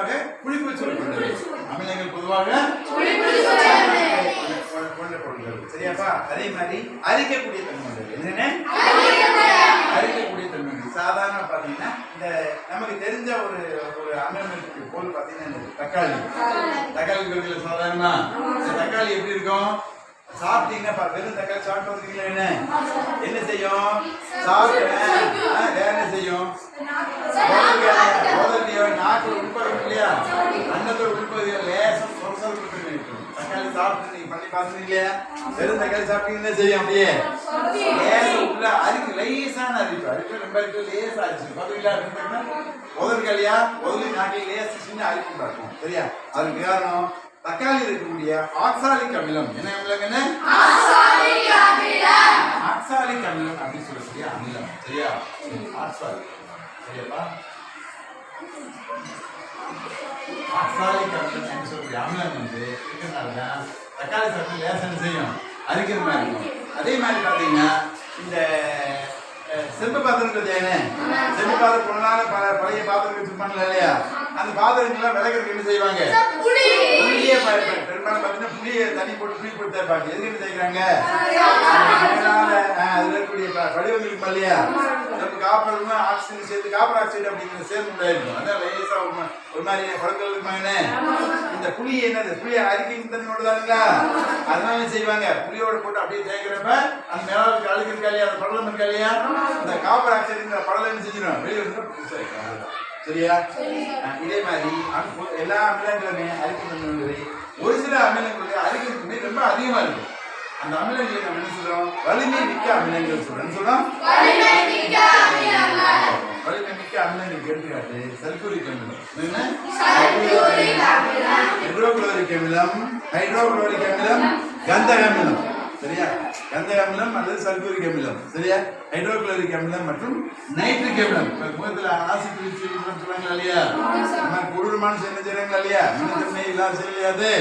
பொதுவாக புளிப்பு சுவை கொண்டது. அமிலங்கள் பொதுவாக கொண்ட பொருட்கள். சரியாப்பா? அதே மாதிரி அரிக்கக்கூடிய தன்மை கொண்டது. என்னென்ன அரிக்கக்கூடிய தன்மை? சாதாரண பாத்தீங்கன்னா இந்த நமக்கு தெரிஞ்ச ஒரு அமிலம் இருக்கக்கூடிய பொருள் பாத்தீங்கன்னா தக்காளி. தக்காளி சாதாரணமா தக்காளி எப்படி இருக்கும்? சாப்பிட்டீங்கன்னா வெறும் தக்காளி சாப்பிட்டு வந்துருக்கீங்களா? என்ன செய்யும்? சாப்பிட்டேன் வேற என்ன செய்யும்? நாக்கு உட்படும் இல்லையா? அன்னத்தோட உட்பகுதியில் லேசம் சொரசொரப்பு இருக்கும். தக்காளி சாப்பிட்டு நீங்க பண்ணி பாத்துருக்கீங்க இல்லையா? வெறும் தக்காளி சாப்பிட்டீங்க என்ன செய்யும்? அப்படியே லேசம் உள்ள அரிக்கு லேசான அரிப்பு ரொம்ப லேசா அரிச்சு பாத்தீங்களா? உதற்காலியா உதவி நாட்டில் லேச சின்ன அரிப்பு பார்க்கும். சரியா? அதுக்கு காரணம் தக்காளி இருக்கக்கூடிய ஆக்சாலிக் அமிலம். என்ன அமிலங்க? ஆக்சாலிக் அமிலம் அப்படின்னு சொல்லக்கூடிய அமிலம். சரியா? ஆக்சாலிக். சரியாப்பா? ஆக்சாலிக் அமிலம் சொல்லக்கூடிய அமிலம் இருக்கிறதுனால தக்காளி சாப்பிட்டு லேசன் செய்யும், அரிக்கிற மாதிரி இருக்கும். அதே மாதிரி பாத்தீங்கன்னா இந்த செம்பு பாத்திரங்கள் என்ன செம்பு பாத்திரம் பொண்ணால பழைய பாத்திரம் வச்சிருப்பாங்களா இல்லையா? அந்த பாத்திரங்கள்லாம் விளக்குறதுக்கு என்ன செய்வாங்க? புளியே பெரும்பாலும் பாத்தீங்கன்னா புளியை தண்ணி போட்டு புளி போட்டு தேய்ப்பாங்க. எதுக்கு என்ன செய்யறாங்க? அதுல இருக்கக்கூடிய படிவங்களுக்கு இல்லையா? நம்ம காப்பர் ஆக்சிஜன் சேர்த்து காப்பர் ஆக்சைடு அப்படிங்கிற சேர்ந்து உண்டாயிருக்கும். அதான் லேசா ஒரு மாதிரி பழங்கள் இருப்பாங்கன்னு இந்த புளியை என்னது புளியை அரிக்கும் தண்ணி கொண்டுதானுங்களா? அதனால என்ன செய்வாங்க? புளியோட போட்டு அப்படியே தேய்க்கிறப்ப அந்த மேலாளுக்கு அழுக்கு இருக்கா இல்லையா? அந்த படலம் இருக்கா இல்லையா? இந்த காப்பர் ஆக்சைடுங்கிற படலம் என்ன செஞ்சிடும்? வெளியே வந்து சரியா? இதே மாதிரி எல்லா அமிலங்களுமே அரிக்கும். ஒரு சில அமிலங்களுடைய அரிக்கும் ரொம்ப அதிகமா இருக்கு. அந்த அமிலங்களை நம்ம என்ன சொல்றோம்? வலிமை மிக்க அமிலங்கள் சொல்றோம். வலிமை மிக்க அமிலங்களுக்கு எடுத்துக்காட்டு சல்பூரிக் அமிலம், ஹைட்ரோகுளோரிக் அமிலம், ஹைட்ரோகுளோரிக் அமிலம், கந்தக அமிலம். சரியா? கந்தக அமிலம் அல்லது சல்பூரிக் அமிலம். சரியா? ஹைட்ரோகுளோரிக் அமிலம் மற்றும் நைட்ரிக் அமிலம். முகத்துல ஆசிட் சொல்றாங்களா இல்லையா? கொடூரமான என்ன செய்யறாங்களா இல்லையா? மனத்தன்மை இல்லாத செய்யாது.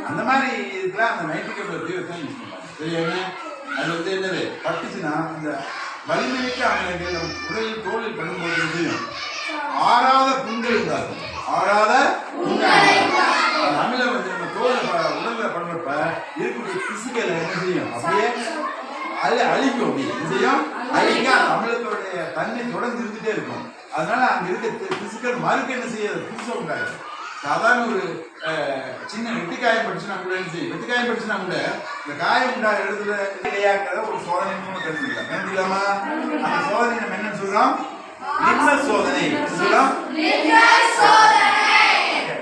அந்த மாதிரி இதுக்கெல்லாம் அந்த நைட்ரிக் அமிலத்தை யூஸ் பண்ணுவாங்க. சரியா? அது வந்து என்னது பட்டுச்சுன்னா இந்த வலிமைமிக்க அமிலங்கள் நம்ம உடலில் தோலில் பண்ணும்போது செய்யும் ஆறாத புண்கள் இருந்தாலும் ஆறாத அந்த அமிலம் வந்து நம்ம உடல்ல பண்ணுறப்ப இருக்கக்கூடிய திசுக்களை என்ன செய்யும்? அப்படியே அழிக்கும். அப்படி என்ன செய்யும்? அழிக்க அந்த அமிலத்தோடைய தன்மை தொடர்ந்து இருந்துட்டே இருக்கும். அதனால அங்க இருக்க திசுக்கள் மறுக்க என்ன செய்யாது? புதுசாக உண்டாயிடும். சாதாரண ஒரு சின்ன வெட்டிக்காயம் படிச்சுனா கூட என்ன செய்யும்? வெட்டிக்காயம் படிச்சுனா கூட இந்த காயம் உண்டாக இடத்துல இல்லையாங்கிறத ஒரு சோதனை மூலம் கண்டுபிடிக்கலாம். கண்டுபிடிக்கலாமா? அந்த சோதனை நம்ம என்ன சொல்றோம்? லிட்மஸ் சோதனை சொல்றோம்.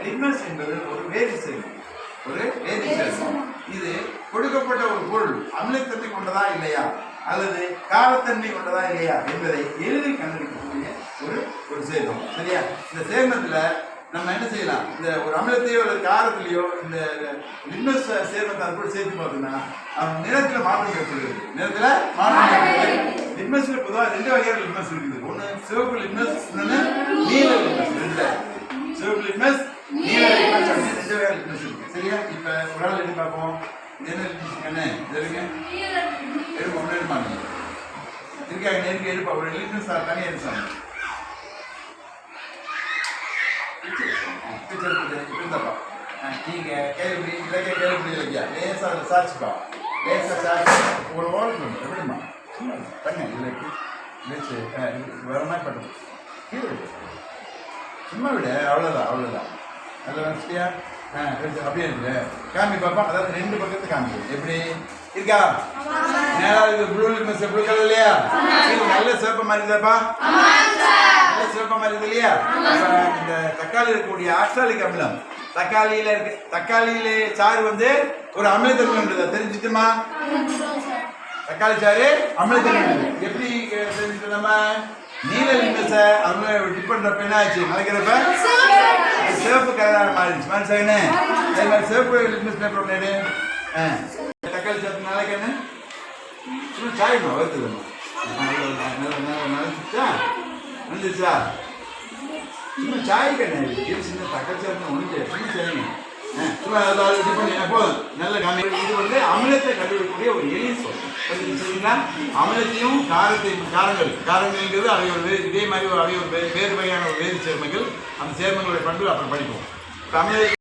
லிட்மஸ் என்பது ஒரு வேதி சேர்மம். ஒரு வேதி சேர்மம். இது கொடுக்கப்பட்ட ஒரு பொருள் அமிலத்தன்மை கொண்டதா இல்லையா அல்லது காரத்தன்மை கொண்டதா இல்லையா என்பதை எளிதில் கண்டுபிடிக்கக்கூடிய ஒரு சேர்மம். சரியா? இந்த சேர்மத்துல நம்ம என்ன செய்யலாம்? இந்த ஒரு அமிலத்தையோ அல்லது காரத்திலேயோ இந்த லிட்மஸ் சேர்மத்தை அது கூட சேர்த்து பார்த்தோம்னா நிறத்துல மாற்றம் ஏற்படுகிறது. நிறத்துல மாற்றம் ஏற்படுகிறது. லிட்மஸ்ல பொதுவாக 2 வகையான லிட்மஸ் இருக்குது. ஒன்று சிவப்பு லிட்மஸ், இன்னொன்று நீல லிட்மஸ். சிவப்பு லிட்மஸ், நீல லிட்மஸ் அப்படின்னு 2 வகையான லிட்மஸ் இருக்கு. சரியா? இப்ப ஒரு ஆள் எடுத்து பார்ப்போம். என்ன லிட்மஸ் என்ன இதுங்க? எடுப்போம். ஒன்று எடுப்பாங்க இருக்காங்க நெருங்கி எடுப்பா. ஒரு லிட்மஸ் தனியாக எடுத்தாங்க. நீங்க கேள்வி இல்லையா? லேசா சாட்சிப்பா. லேசா சாட்சி ஒரு ஓரத்தில் எப்படிமா பண்ண இல்லைக்கு வச்சு வர மாதிரி பண்ணுங்க. கீழே சும்மா விட. அவ்வளோதான். அதில் வச்சுட்டியா? அப்படியே இருக்கு. காமி பாப்பா. அதாவது 2 பக்கத்து காமி. எப்படி இருக்கா? நேராக ப்ளூ லிட்மஸ் ப்ளூ கலர் இல்லையா? நல்ல சிவப்பு மாதிரி இருந்தாப்பா. நல்ல சிவப்பு மாதிரி இருக்கு இல்லையா? இந்த தக்காளி இருக்கக்கூடிய ஆக்சாலிக் அமிலம் தக்காளியில இருக்கு. தக்காளியில சாறு வந்து ஒரு அமிலத்தன்மை உண்டு. தெரிஞ்சுட்டுமா? தக்காளி சாறு அமிலத்தன்மை எப்படி தெரிஞ்சுட்டு நம்ம நீல லிட்மஸ டிப் பண்றப்ப என்ன ஆச்சு? மலைக்கிறப்ப சிவப்பு கலரான மாறிடுச்சு. மனுஷனே அதே மாதிரி சிவப்பு லிட்மஸ் பேப்பர் ஒன்று தக்காளி சாப்பிட்டு நாளைக்கு என்ன சாயமா வருதுமா? வந்துச்சா? சும்மா சாய் கண்ணு சின்ன தக்காளி சாப்பிட்டு ஒன்று சும்மா சரிங்க. சும்மா போதும். நல்ல இது வந்து அமிலத்தை கண்டுபிடிக்கக்கூடிய ஒரு எளிய சொல். சரிங்களா? அமிலத்தையும் காரத்தையும் காரங்கள்ங்கிறது அவை ஒரு இதே மாதிரி அவை ஒரு வேறு வகையான வேறு சேர்மங்கள். அந்த சேர்மங்களுடைய பண்பு அப்புறம் படிப்போம். அமில